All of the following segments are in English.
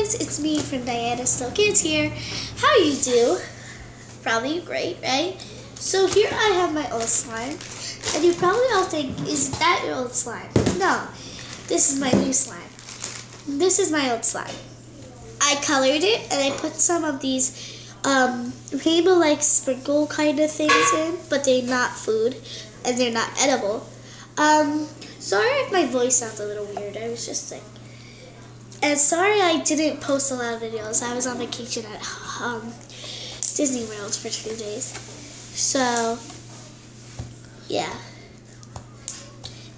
guys, it's me from Diana Still Kids here. How you do? Probably great, right? So here I have my old slime, and you probably all think, is that your old slime? No, this is my new slime. This is my old slime. I colored it, and I put some of these rainbow-like sprinkle kind of things in, but they're not food, and they're not edible. Sorry if my voice sounds a little weird. I was just sick. And sorry I didn't post a lot of videos. I was on vacation at Disney World for 2 days. So, yeah.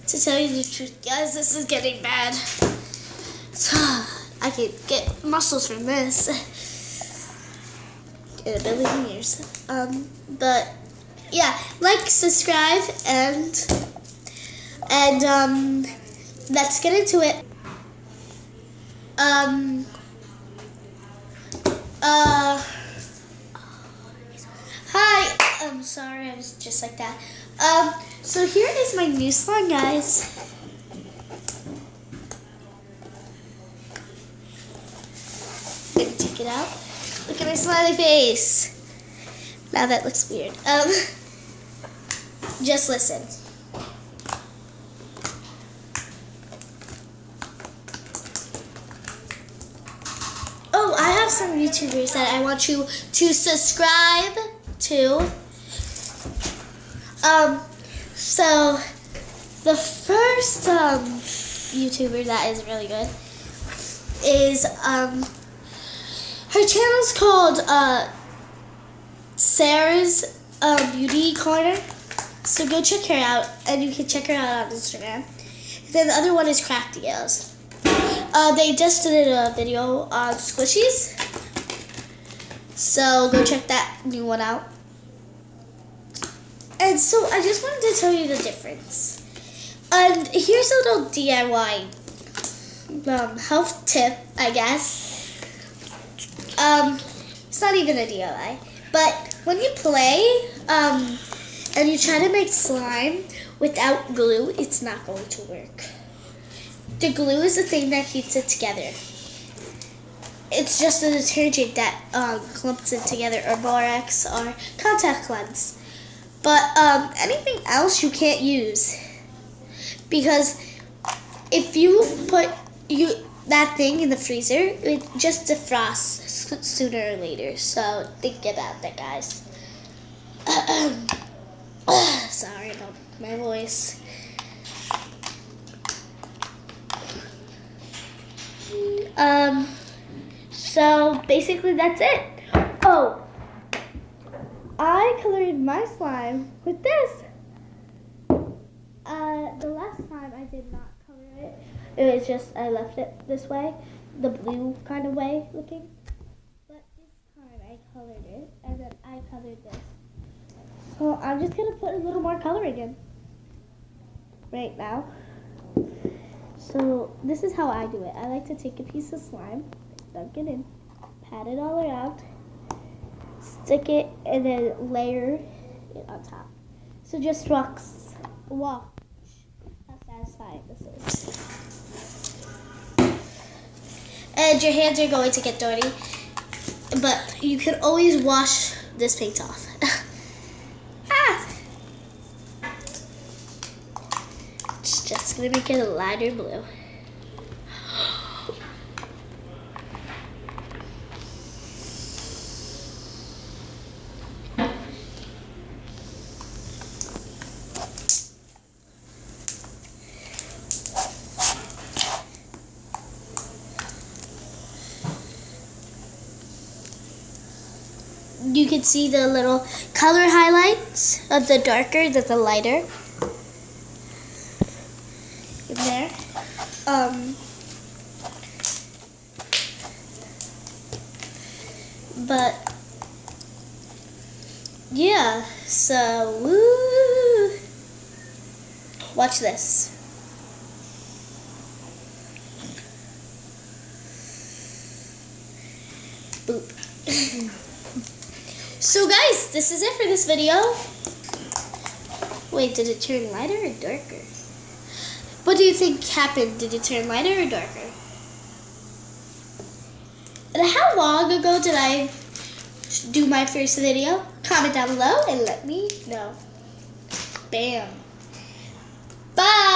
To tell you the truth, guys, this is getting bad. So, I could get muscles from this in a billion years. But, yeah. Like, subscribe, and let's get into it. Hi. I'm sorry, I was just like that. So here is my new slime, guys. Let me take it out. Look at my smiley face. Now that looks weird. Just listen. Oh, I have some YouTubers that I want you to subscribe to. So the first YouTuber that is really good is her channel's called Sarah's Beauty Corner. So go check her out, and you can check her out on Instagram. And then the other one is Crafty Gals. They just did a video on squishies, so go check that new one out. And so I just wanted to tell you the difference. And here's a little DIY health tip, I guess. It's not even a DIY, but when you play and you try to make slime without glue, it's not going to work. The glue is the thing that keeps it together. It's just a detergent that clumps it together, or borax, or contact lens. But anything else you can't use, because if you put that thing in the freezer, it just defrosts sooner or later. So think about that, guys. Sorry about my voice. So basically that's it. Oh, I colored my slime with this. The last time I did not color it. It was just, I left it this way, the blue kind of way looking. But this time I colored it, and then I colored this. So I'm just going to put a little more coloring in right now. So this is how I do it. I like to take a piece of slime, dunk it in, pat it all around, stick it, and then layer it on top. So just watch how satisfying this is. And your hands are going to get dirty, but you can always wash this paint off. Just gonna make it a lighter blue. You can see the little color highlights of the darker than the lighter in there. But yeah, so woo. Watch this. Boop. So guys, this is it for this video. Wait, did it turn lighter or darker? What do you think happened? Did it turn lighter or darker? And how long ago did I do my first video? Comment down below and let me know. Bam. Bye.